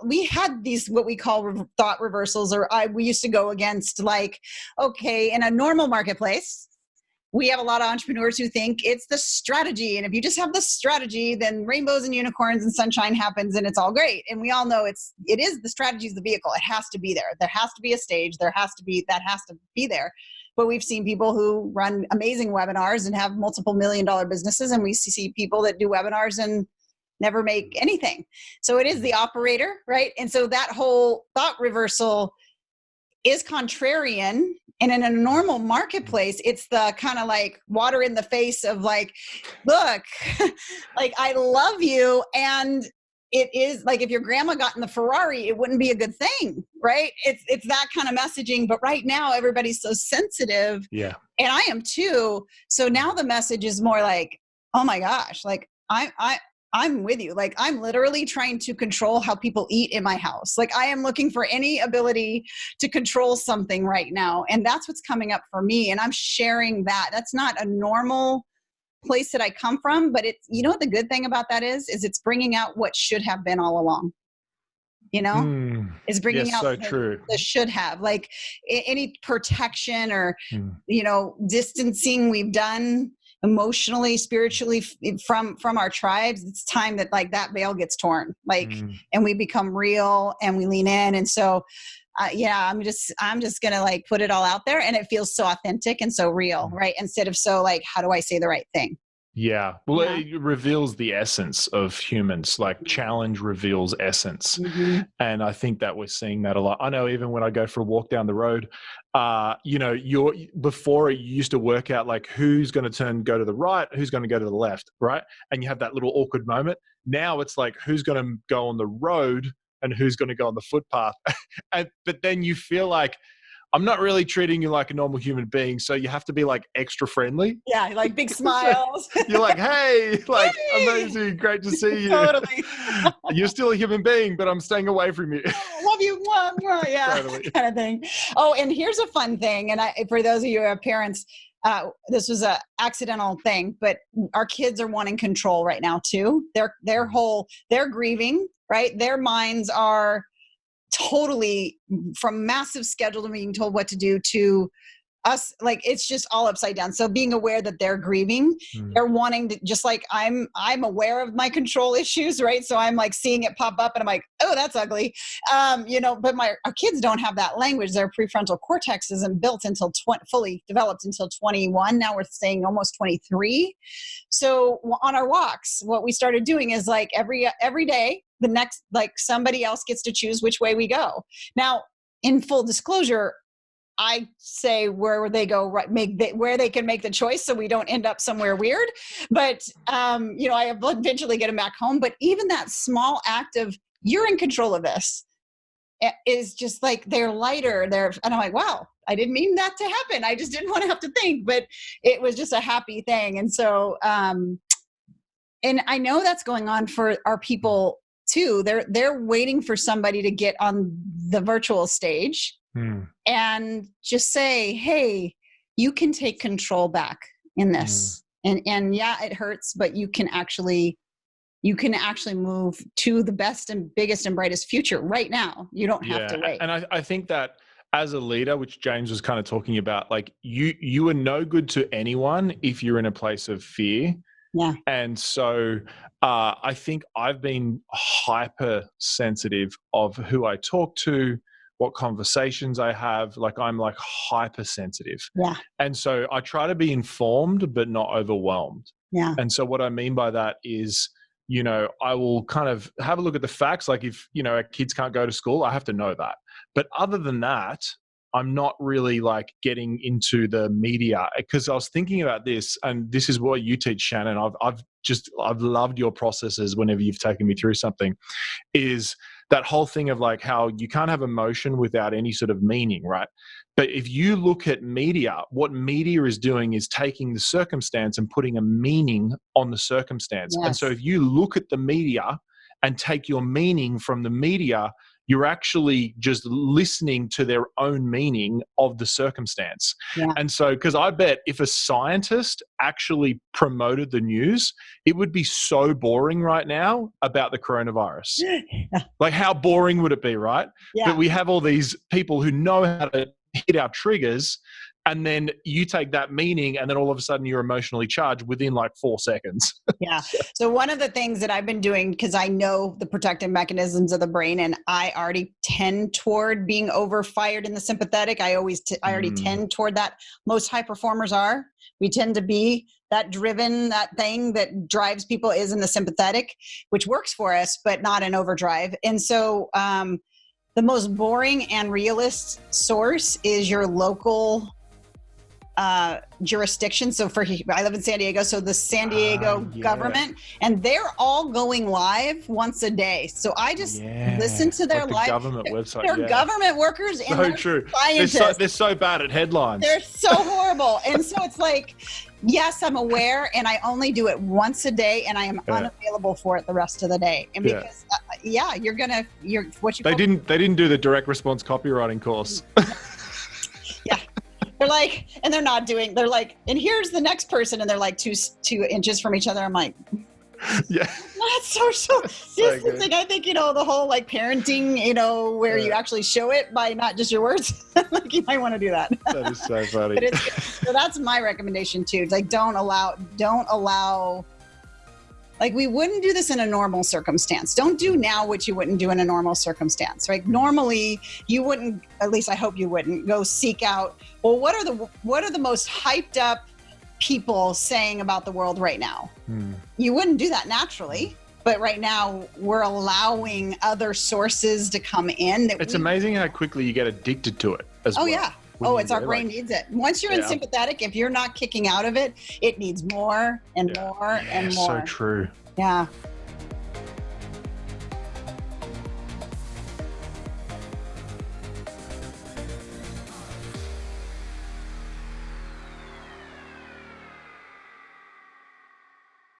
We had these, what we call thought reversals, or we used to go against, like, okay, in a normal marketplace, we have a lot of entrepreneurs who think it's the strategy. And if you just have the strategy, then rainbows and unicorns and sunshine happens and it's all great. And we all know it is the strategy is the vehicle. It has to be there. There has to be a stage. That has to be there. But we've seen people who run amazing webinars and have multiple $1 million businesses. And we see people that do webinars and never make anything. So it is the operator, right? And so that whole thought reversal is contrarian. And in a normal marketplace, it's the kind of like water in the face of like, look, like, I love you. And it is like, if your grandma got in the Ferrari, it wouldn't be a good thing, right? It's that kind of messaging. But right now, everybody's so sensitive. Yeah. And I am too. So now the message is more like, oh my gosh, like, I'm with you. Like, I'm literally trying to control how people eat in my house. Like, I am looking for any ability to control something right now. And that's what's coming up for me. And I'm sharing that. That's not a normal place that I come from, but it's, you know what the good thing about that is it's bringing out what should have been all along. Is bringing out the should have, like, any protection or, distancing we've done emotionally, spiritually from our tribes. It's time that, like, that veil gets torn, like, and we become real and we lean in. And so, I'm just going to, like, put it all out there, and it feels so authentic and so real, right? Instead of so, like, how do I say the right thing? Yeah. Well, Yeah. it reveals the essence of humans. Like challenge reveals essence. Mm-hmm. And I think that we're seeing that a lot. I know even when I go for a walk down the road, before you used to work out like who's going to go to the right, who's going to go to the left, right? And you have that little awkward moment. Now it's like who's going to go on the road and who's going to go on the footpath. But then you feel like, I'm not really treating you like a normal human being, so you have to be like extra friendly. Yeah, like big smiles. You're like, hey, like Hey! Amazing, great to see you. Totally. You're still a human being, but I'm staying away from you. Love you. Mwah, mwah. Yeah, Totally. kind of thing. Oh, and here's a fun thing. And for those of you who have parents, this was a accidental thing, but our kids are wanting control right now too. They're grieving, right? Their minds are totally from massive schedule to being told what to do to us, like it's just all upside down. So being aware that they're grieving, they're wanting to, just like I'm aware of my control issues, right? So I'm like seeing it pop up and I'm like, oh, that's ugly. But our kids don't have that language. Their prefrontal cortex isn't built until fully developed until 21. Now we're saying almost 23. So on our walks, what we started doing is like every day, the next, like somebody else gets to choose which way we go. Now, in full disclosure, I say where they go, right, where they can make the choice so we don't end up somewhere weird. But, I eventually get them back home. But even that small act of, you're in control of this, is just like, they're lighter. And I'm like, wow, I didn't mean that to happen. I just didn't want to have to think, but it was just a happy thing. And so, and I know that's going on for our people too. They're waiting for somebody to get on the virtual stage and just say, hey, you can take control back in this. And yeah, it hurts, but you can actually move to the best and biggest and brightest future right now. You don't have to wait. And I think that as a leader, which James was kind of talking about, like you are no good to anyone if you're in a place of fear. Yeah. And so I think I've been hypersensitive of who I talk to, what conversations I have. Like I'm like hypersensitive. Yeah. And so I try to be informed, but not overwhelmed. Yeah. And so what I mean by that is, I will kind of have a look at the facts. Like if, our kids can't go to school, I have to know that. But other than that, I'm not really like getting into the media, because I was thinking about this, and this is what you teach, Shannon. I've loved your processes whenever you've taken me through something, is that whole thing of like how you can't have emotion without any sort of meaning, right? But if you look at media, what media is doing is taking the circumstance and putting a meaning on the circumstance. Yes. And so if you look at the media and take your meaning from the media, you're actually just listening to their own meaning of the circumstance. Yeah. And so, because I bet if a scientist actually promoted the news, it would be so boring right now about the coronavirus. Yeah. Like how boring would it be, right? Yeah. But we have all these people who know how to hit our triggers, and then you take that meaning and then all of a sudden you're emotionally charged within like 4 seconds. Yeah. So one of the things that I've been doing, because I know the protective mechanisms of the brain, and I already tend toward being overfired in the sympathetic. I already tend toward that. Most high performers are. We tend to be that driven, that thing that drives people is in the sympathetic, which works for us, but not in overdrive. And so the most boring and realist source is your local jurisdiction. So I live in San Diego, so the San Diego government, and they're all going live once a day. So I just listen to their like the live government website. They're government workers and so true. Scientists. They're so bad at headlines. They're so horrible. And so it's like, yes, I'm aware, and I only do it once a day, and I am unavailable for it the rest of the day. And because They didn't do the direct response copywriting course. Yeah. They're like, and they're like, and here's the next person, and they're like 2 inches from each other. I'm like, yeah, not social distancing. I think, the whole like parenting, where you actually show it by not just your words. Like you might want to do that. That is so funny. But so that's my recommendation too. It's like, don't allow, like we wouldn't do this in a normal circumstance. Don't do now what you wouldn't do in a normal circumstance, right? Normally you wouldn't, at least I hope you wouldn't, go seek out, well, what are the most hyped up people saying about the world right now. You wouldn't do that naturally, but right now we're allowing other sources to come in. It's amazing how quickly you get addicted to it as well. Oh yeah. It's our brain needs it. Once you're in sympathetic, if you're not kicking out of it, it needs more and more and more. So true. Yeah.